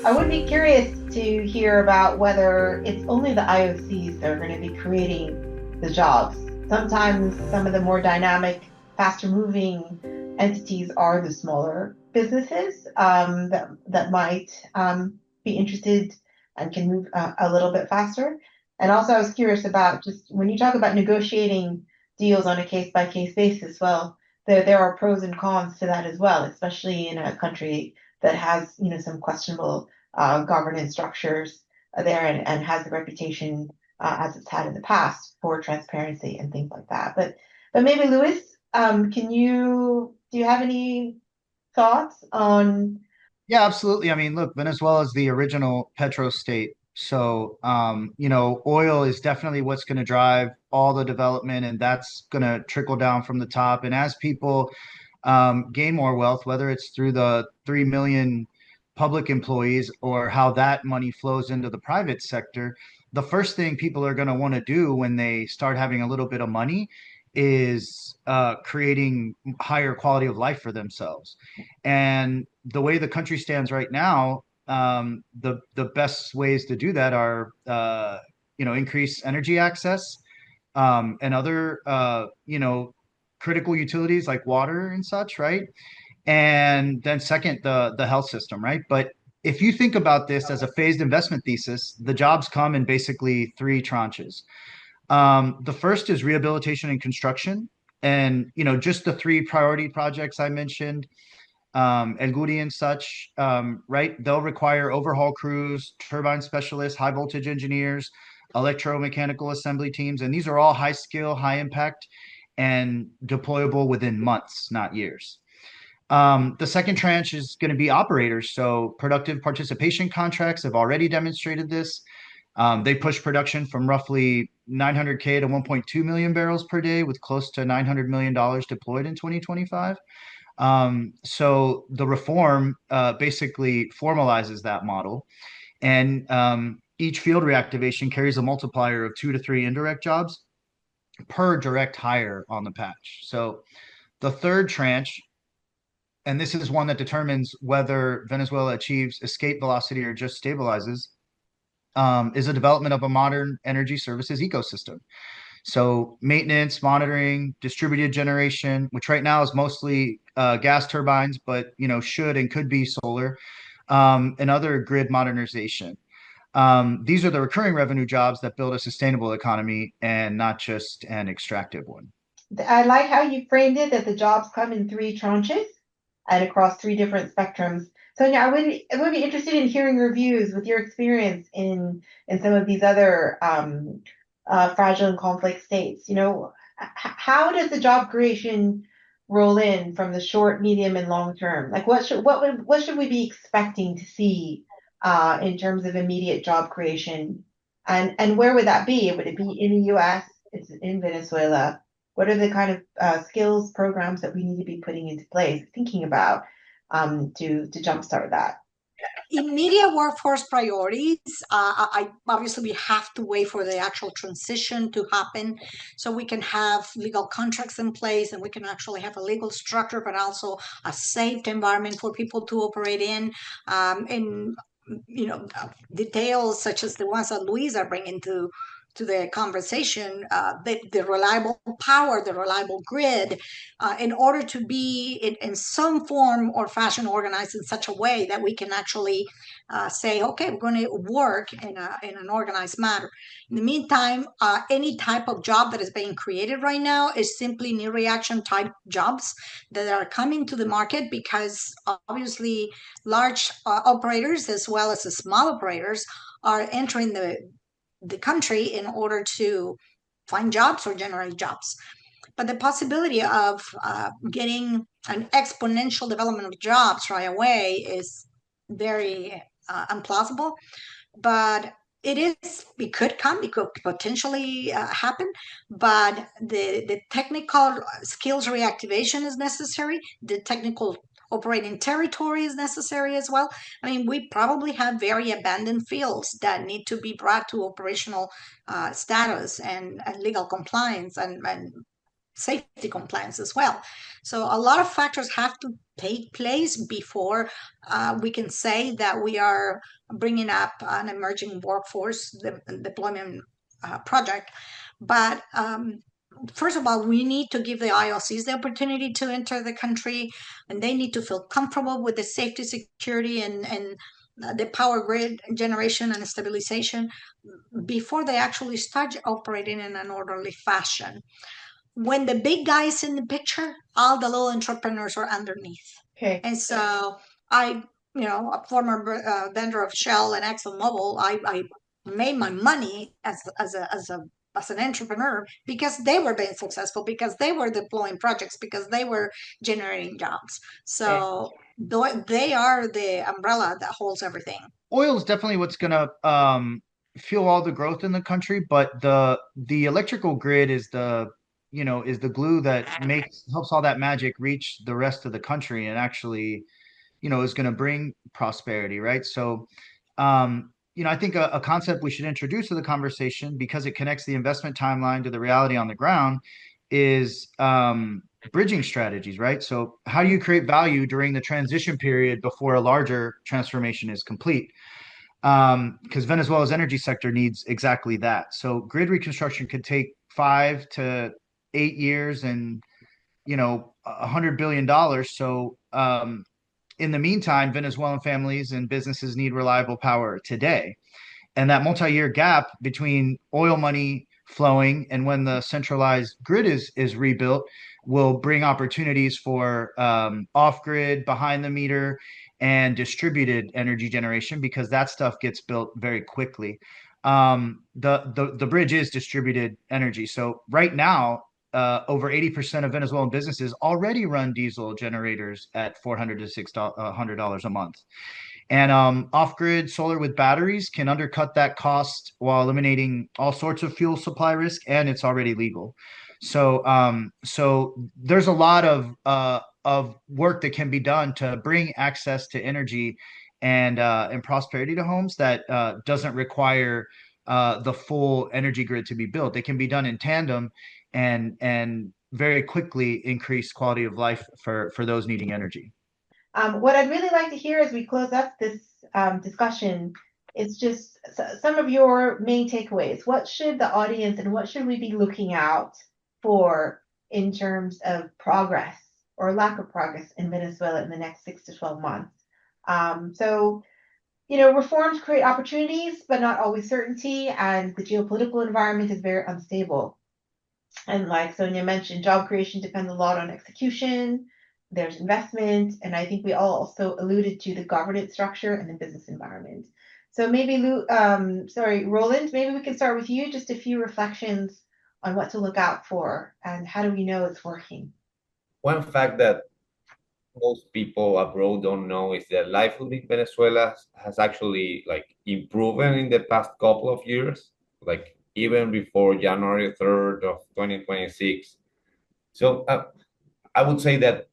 I would be curious to hear about whether it's only the IOCs that are going to be creating the jobs. Sometimes some of the more dynamic, faster moving entities are the smaller businesses that might be interested and can move a little bit faster. And also, I was curious about just when you talk about negotiating deals on a case by case basis, well, there are pros and cons to that as well, especially in a country that has, some questionable governance structures there and has a reputation as it's had in the past for transparency and things like that. But maybe Louis, do you have any thoughts on? Yeah, absolutely. I mean, look, Venezuela is the original petro state. So, oil is definitely what's going to drive all the development, and that's going to trickle down from the top. And as people gain more wealth, whether it's through the 3 million public employees or how that money flows into the private sector, the first thing people are going to want to do when they start having a little bit of money is creating higher quality of life for themselves. And the way the country stands right now, the best ways to do that are increase energy access, and other critical utilities like water and such, right? And then second, the health system, right? But if you think about this as a phased investment thesis, the jobs come in basically three tranches. The first is rehabilitation and construction, and just the three priority projects I mentioned, El Guri and such, right? They'll require overhaul crews, turbine specialists, high voltage engineers, electromechanical assembly teams, and these are all high skill, high impact, and deployable within months, not years. The second tranche is going to be operators. So productive participation contracts have already demonstrated this. They push production from roughly 900K to 1.2 million barrels per day, with close to $900 million deployed in 2025. So the reform basically formalizes that model, and each field reactivation carries a multiplier of 2 to 3 indirect jobs per direct hire on the patch. So the third tranche, and this is one that determines whether Venezuela achieves escape velocity or just stabilizes, is a development of a modern energy services ecosystem. So maintenance, monitoring, distributed generation, which right now is mostly gas turbines, but should and could be solar, and other grid modernization. These are the recurring revenue jobs that build a sustainable economy and not just an extractive one. I like how you framed it that the jobs come in three tranches and across three different spectrums. So yeah, I would be interested in hearing reviews with your experience in some of these other fragile and complex states. How does the job creation roll in from the short, medium, and long term? Like what should we be expecting to see in terms of immediate job creation, and where would that be? Would it be in the U.S.? It's in Venezuela. What are the kind of skills programs that we need to be putting into place, thinking about to jumpstart that? Immediate workforce priorities. Obviously we have to wait for the actual transition to happen, so we can have legal contracts in place and we can actually have a legal structure, but also a safe environment for people to operate in. And details such as the ones that Louise are bringing to the conversation, the reliable power, the reliable grid, in order to be in some form or fashion organized in such a way that we can actually say, okay, we're going to work in an organized manner. In the meantime, any type of job that is being created right now is simply new reaction type jobs that are coming to the market because obviously large operators as well as the small operators are entering the country in order to find jobs or generate jobs. But the possibility of getting an exponential development of jobs right away is very implausible. But it could come, it could potentially happen. But the technical skills reactivation is necessary. The technical operating territory is necessary as well. I mean, we probably have very abandoned fields that need to be brought to operational status and legal compliance and safety compliance as well. So a lot of factors have to take place before we can say that we are bringing up an emerging workforce deployment project. But first of all, we need to give the IOCs the opportunity to enter the country, and they need to feel comfortable with the safety, security, and the power grid generation and stabilization before they actually start operating in an orderly fashion. When the big guy is in the picture, all the little entrepreneurs are underneath. Okay. And so I, a former vendor of Shell and ExxonMobil, I made my money as an entrepreneur because they were being successful, because they were deploying projects, because they were generating jobs. So they are the umbrella that holds everything. Oil is definitely what's going to fuel all the growth in the country, but the electrical grid is the glue that helps all that magic reach the rest of the country and actually, is going to bring prosperity, right? So, I think a concept we should introduce to the conversation, because it connects the investment timeline to the reality on the ground, is bridging strategies, right? So how do you create value during the transition period before a larger transformation is complete? Because Venezuela's energy sector needs exactly that. So grid reconstruction could take 5 to 8 years and $100 billion. So in the meantime, Venezuelan families and businesses need reliable power today. And that multi-year gap between oil money flowing and when the centralized grid is rebuilt will bring opportunities for off-grid, behind the meter, and distributed energy generation, because that stuff gets built very quickly. The bridge is distributed energy. So right now, over 80% of Venezuelan businesses already run diesel generators at $400 to $600 a month. And off-grid solar with batteries can undercut that cost while eliminating all sorts of fuel supply risk, and it's already legal. So there's a lot of work that can be done to bring access to energy and prosperity to homes that doesn't require the full energy grid to be built. They can be done in tandem and very quickly increase quality of life for those needing energy. What I'd really like to hear as we close up this discussion is just some of your main takeaways. What should the audience and what should we be looking out for in terms of progress or lack of progress in Venezuela in the next 6 to 12 months? Reforms create opportunities, but not always certainty, and the geopolitical environment is very unstable. And like Sonia mentioned, job creation depends a lot on execution. There's investment, and I think we all also alluded to the governance structure and the business environment. So maybe Roland, maybe we can start with you. Just a few reflections on what to look out for and how do we know it's working? One fact that most people abroad don't know is that livelihood in Venezuela has actually improved in the past couple of years, even before January 3rd of 2026. So I would say that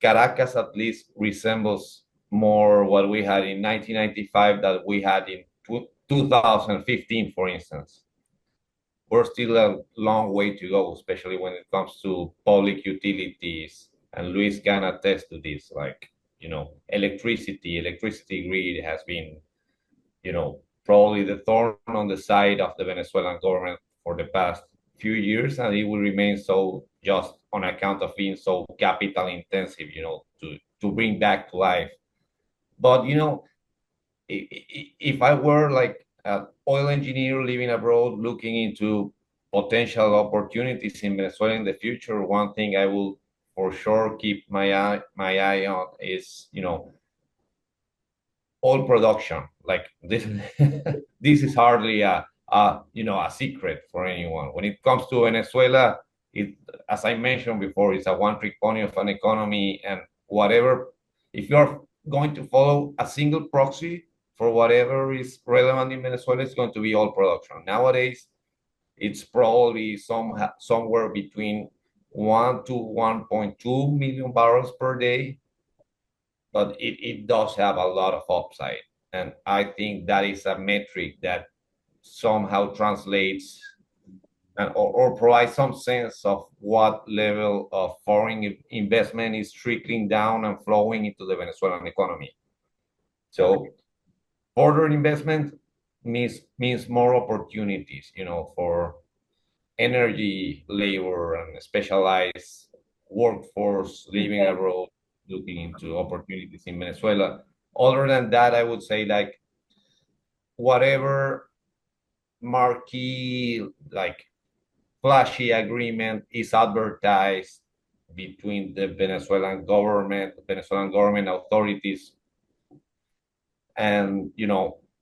Caracas at least resembles more what we had in 1995 that we had in 2015, for instance. We're still a long way to go, especially when it comes to public utilities. And Luis can attest to this, electricity grid has been, probably the thorn on the side of the Venezuelan government for the past few years, and it will remain so just on account of being so capital intensive, to bring back to life. But, if I were an oil engineer living abroad looking into potential opportunities in Venezuela in the future, one thing I will for sure keep my eye on is, oil production. This, this is hardly a secret for anyone. When it comes to Venezuela, as I mentioned before, it's a one-trick pony of an economy, and if you're going to follow a single proxy for whatever is relevant in Venezuela, it's going to be oil production. Nowadays, it's probably somewhere between 1 to 1.2 million barrels per day, but it does have a lot of upside. And I think that is a metric that somehow translates or provide some sense of what level of foreign investment is trickling down and flowing into the Venezuelan economy. So further investment means more opportunities, for energy, labor, and specialized workforce living abroad, looking into opportunities in Venezuela. Other than that, I would say like whatever marquee, like flashy agreement is advertised between the Venezuelan government authorities, and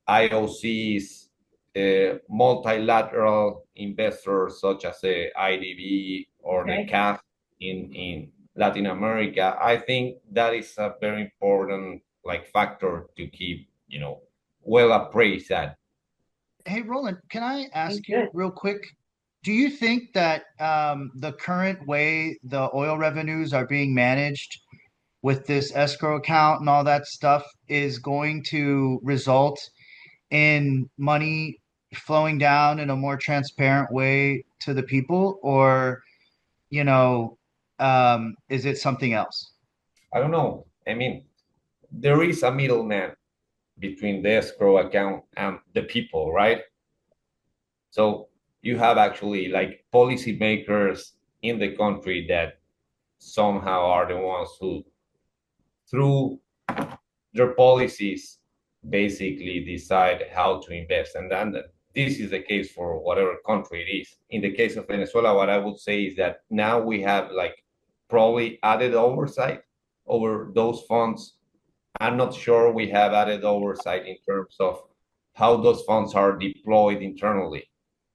IOCs, multilateral investors such as the IDB or the CAF in Latin America. I think that is a very important factor to keep well appraised at. Hey, Roland, can I ask you real quick? Do you think that the current way the oil revenues are being managed with this escrow account and all that stuff is going to result in money flowing down in a more transparent way to the people, or is it something else? I don't know. I mean, there is a middleman between the escrow account and the people, right? So you have actually policymakers in the country that somehow are the ones who, through their policies, basically decide how to invest. And then this is the case for whatever country it is. In the case of Venezuela, what I would say is that now we have probably added oversight over those funds. I'm not sure we have added oversight in terms of how those funds are deployed internally.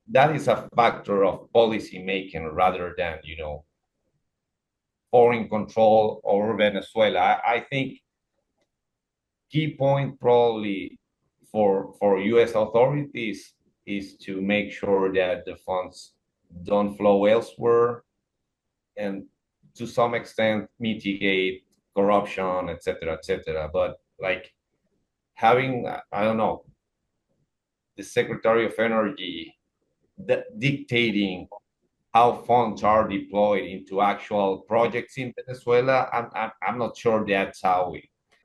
That is a factor of policy making rather than, foreign control over Venezuela. I think key point probably for U.S. authorities is to make sure that the funds don't flow elsewhere, and to some extent mitigate corruption, etc., etc. But having, I don't know, the Secretary of Energy dictating how funds are deployed into actual projects in Venezuela, I'm not sure that's how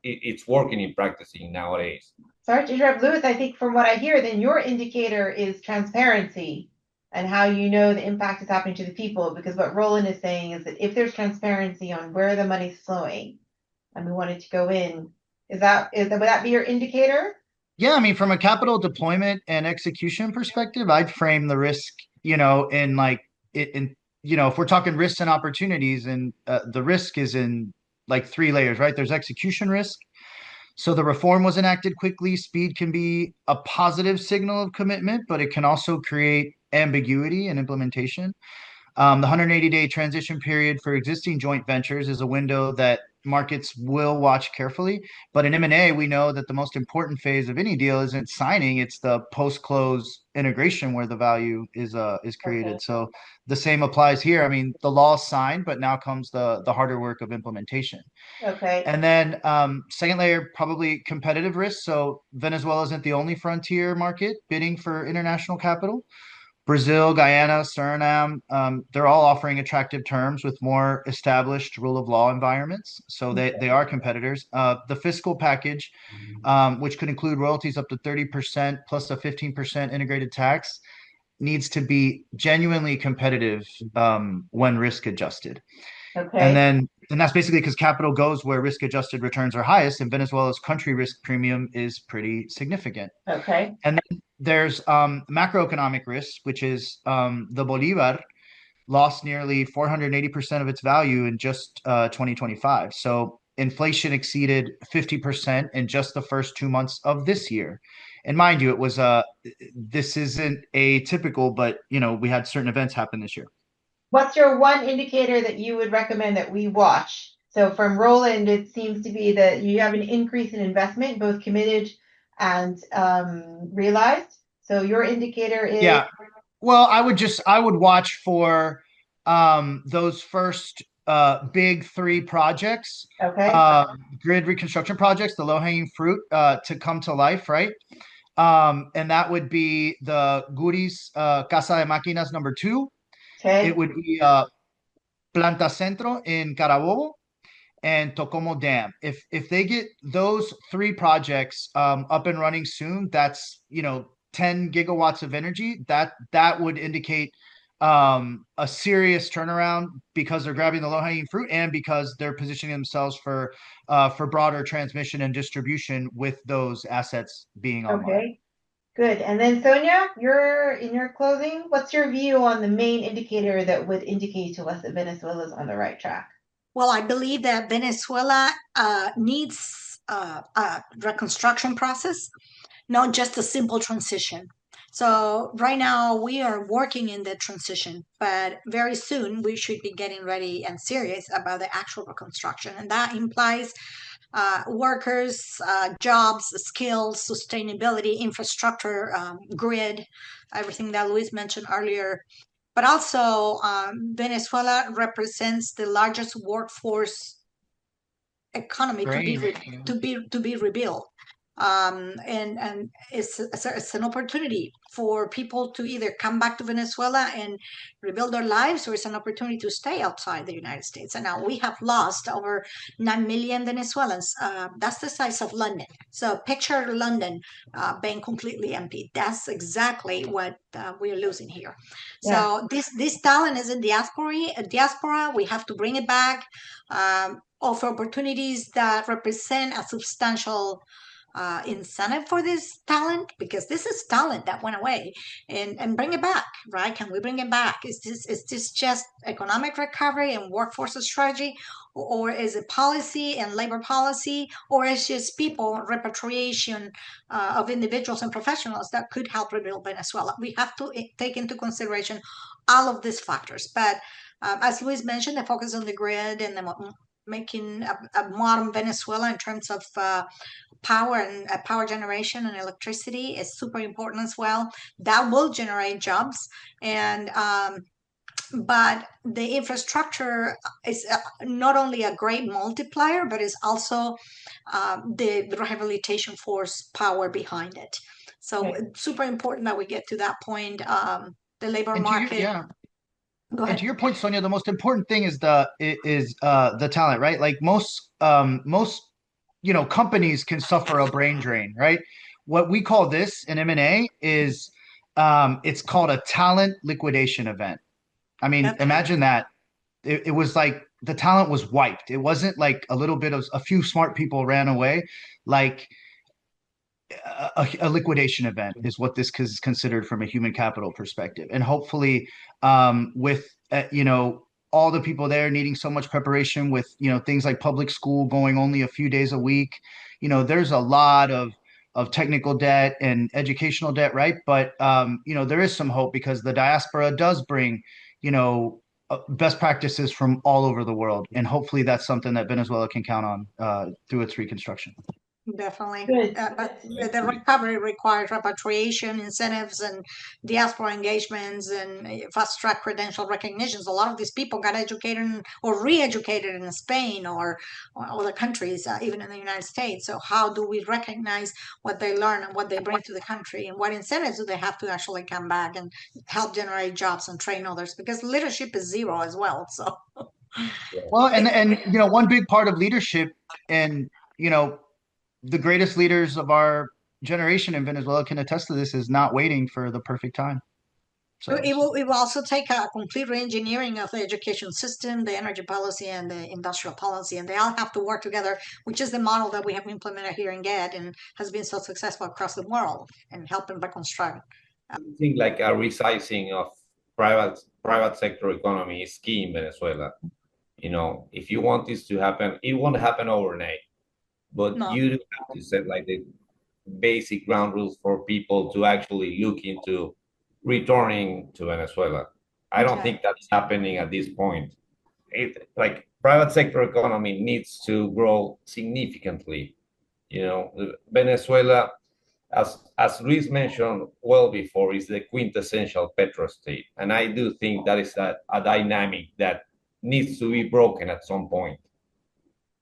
it's working in practicing nowadays. Sorry to interrupt, Louis. I think from what I hear, then your indicator is transparency and how you know the impact is happening to the people. Because what Roland is saying is that if there's transparency on where the money's flowing, and we wanted to go in, would that be your indicator? Yeah, I mean, from a capital deployment and execution perspective, I'd frame the risk, if we're talking risks and opportunities, and the risk is in three layers, right? There's execution risk. So the reform was enacted quickly. Speed can be a positive signal of commitment, but it can also create ambiguity in implementation. The 180-day transition period for existing joint ventures is a window that markets will watch carefully. But in M&A, we know that the most important phase of any deal isn't signing; it's the post-close integration where the value is created. Okay. So the same applies here. I mean, the law is signed, but now comes the harder work of implementation. Okay. And then second layer, probably competitive risk. So Venezuela isn't the only frontier market bidding for international capital. Brazil, Guyana, Suriname, they're all offering attractive terms with more established rule of law environments. So they are competitors. The fiscal package, which could include royalties up to 30% plus a 15% integrated tax, needs to be genuinely competitive when risk adjusted. Okay. And that's basically because capital goes where risk adjusted returns are highest, and Venezuela's country risk premium is pretty significant. Okay. And then there's macroeconomic risk, which is the Bolivar lost nearly 480% of its value in just 2025. So inflation exceeded 50% in just the first 2 months of this year. And mind you, this isn't atypical, but we had certain events happen this year. What's your one indicator that you would recommend that we watch? So from Roland, it seems to be that you have an increase in investment, both committed and realized. So your indicator is? Yeah. Well, I would watch for those first big three projects, okay, grid reconstruction projects, the low-hanging fruit to come to life, right? And that would be the Guris Casa de Máquinas number 2. It Okay. would be Planta Centro in Carabobo and Tocomo Dam. If they get those 3 projects up and running soon, that's 10 gigawatts of energy. That would indicate a serious turnaround because they're grabbing the low hanging fruit and because they're positioning themselves for broader transmission and distribution with those assets being online. Okay. Good. And then Sonia, in your closing, what's your view on the main indicator that would indicate to us that Venezuela is on the right track? Well, I believe that Venezuela needs a reconstruction process, not just a simple transition. So right now we are working in the transition, but very soon we should be getting ready and serious about the actual reconstruction. And that implies workers, jobs, skills, sustainability, infrastructure, grid, everything that Luis mentioned earlier. But also, Venezuela represents the largest workforce economy Great. to be rebuilt. And it's an opportunity for people to either come back to Venezuela and rebuild their lives, or it's an opportunity to stay outside the United States. And now we have lost over 9 million Venezuelans. That's the size of London. So picture London being completely empty. That's exactly what we're losing here. Yeah. So this talent is in diaspora. We have to bring it back. Offer opportunities that represent a substantial incentive for this talent, because this is talent that went away, and bring it back, right? Can we bring it back? Is this just economic recovery and workforce strategy, or is it policy and labor policy, or is just people repatriation of individuals and professionals that could help rebuild Venezuela? We have to take into consideration all of these factors, but as Luis mentioned, the focus on the grid and the making a modern Venezuela in terms of power and power generation and electricity is super important as well. That will generate jobs, and but the infrastructure is not only a great multiplier, but is also the rehabilitation force power behind it. So Okay. it's super important that we get to that point. The labor And to your, market. yeah. Go And ahead. to your point, Sonia, the most important thing is the talent, right? Like most companies can suffer a brain drain, right? What we call this in M&A is it's called a talent liquidation event. I mean, Okay. imagine that. It was like the talent was wiped. It wasn't like a little bit of a few smart people ran away. Like a liquidation event is what this is considered from a human capital perspective. And hopefully, with all the people there needing so much preparation with things like public school going only a few days a week, there's a lot of technical debt and educational debt, right? But there is some hope because the diaspora does bring best practices from all over the world, and hopefully that's something that Venezuela can count on through its reconstruction. Definitely. Good. But the recovery requires repatriation incentives and diaspora engagements and fast track credential recognitions. A lot of these people got educated or re-educated in Spain or other countries, even in the United States. So how do we recognize what they learn and what they bring to the country, and what incentives do they have to actually come back and help generate jobs and train others? Because leadership is zero as well. So Well, and one big part of leadership, and the greatest leaders of our generation in Venezuela can attest to this, is not waiting for the perfect time. So it will also take a complete re-engineering of the education system, the energy policy, and the industrial policy, and they all have to work together, which is the model that we have implemented here in GED and has been so successful across the world and helping reconstruct. I think like a resizing of private sector economy is key in Venezuela. If you want this to happen, it won't happen overnight, but No, you do have to set like the basic ground rules for people to actually look into returning to Venezuela. I don't okay. think that's happening at this point. Like private sector economy needs to grow significantly. Venezuela, as Luis mentioned well before, is the quintessential petro state, and I do think that is a dynamic that needs to be broken at some point.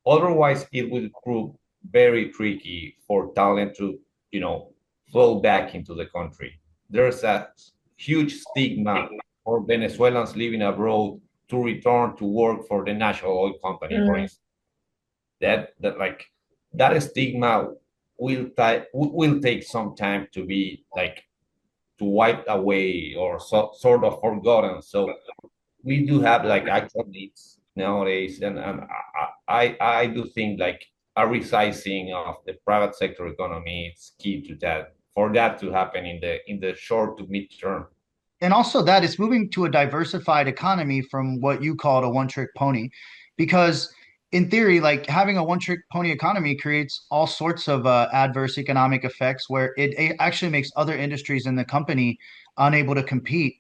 Otherwise, it will prove very tricky for talent to, flow back into the country. There's a huge stigma for Venezuelans living abroad to return to work for the national oil company, for Mm. instance. That like that stigma will take some time to be like to wipe away or sort of forgotten. So we do have like actual needs nowadays, and I do think like a resizing of the private sector economy is key to that for that to happen in the short to mid term. And also that it's moving to a diversified economy from what you called a one trick pony, because in theory, like having a one trick pony economy creates all sorts of adverse economic effects where it actually makes other industries in the company unable to compete,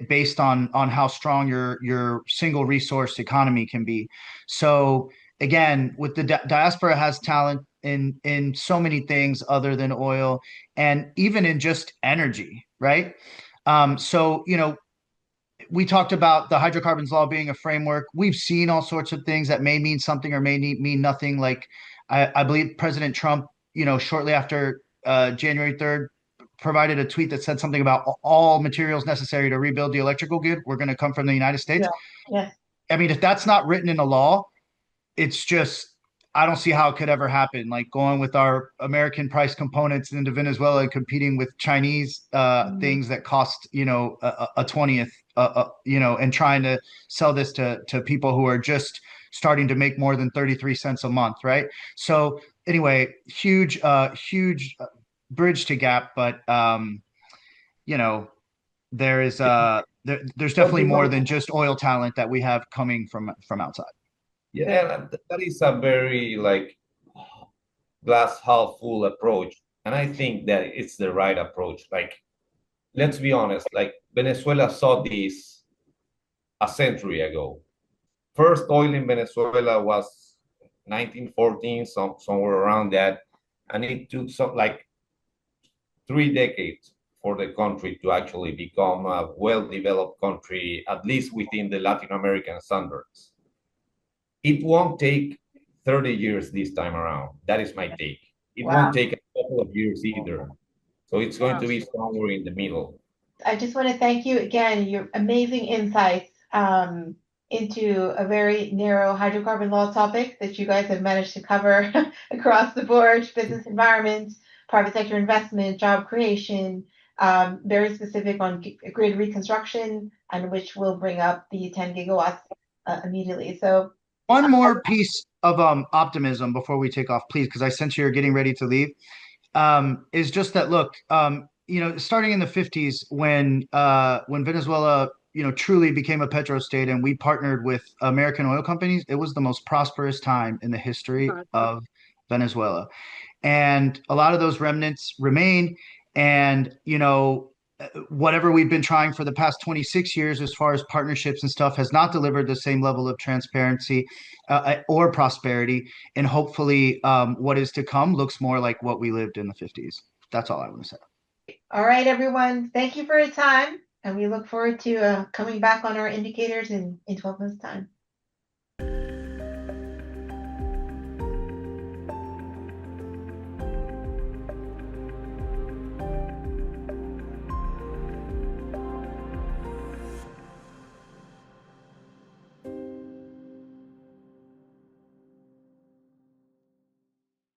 based on how strong your single resource economy can be. So again, with the diaspora has talent in so many things other than oil, and even in just energy, right? So, we talked about the hydrocarbons law being a framework. We've seen all sorts of things that may mean something or may mean nothing. Like I believe President Trump, shortly after January 3rd, provided a tweet that said something about all materials necessary to rebuild the electrical grid were going to come from the United States. Yeah. Yes. I mean, if that's not written in a law, it's just I don't see how it could ever happen. Like going with our American price components into Venezuela and competing with Chinese Mm. things that cost a 20th, and trying to sell this to people who are just starting to make more than 33 cents a month, right? So anyway, huge bridge to gap, but you know there is there's But definitely more than just oil talent that we have coming from outside. yeah, that is a very like glass half full approach, and I think that it's the right approach. Like, let's be honest, like Venezuela saw this a century ago. First oil in Venezuela was 1914, somewhere around that, and it took some like 3 decades for the country to actually become a well-developed country, at least within the Latin American standards. It won't take 30 years this time around. That is my take. It won't Wow. take a couple of years either. So it's going Wow. to be somewhere in the middle. I just want to thank you again, your amazing insights into a very narrow hydrocarbon law topic that you guys have managed to cover across the board: business environment, private sector investment, job creation, very specific on grid reconstruction, and which will bring up the 10 gigawatts immediately. So, One more piece of optimism before we take off, please, because I sense you're getting ready to leave. Is just that look, starting in the 50s when Venezuela, truly became a petrostate and we partnered with American oil companies, it was the most prosperous time in the history of Venezuela. And a lot of those remnants remain. And, whatever we've been trying for the past 26 years as far as partnerships and stuff has not delivered the same level of transparency or prosperity. And hopefully, what is to come looks more like what we lived in the 50s. That's all I want to say. all right, everyone, thank you for your time, and we look forward to coming back on our indicators in 12 months' time.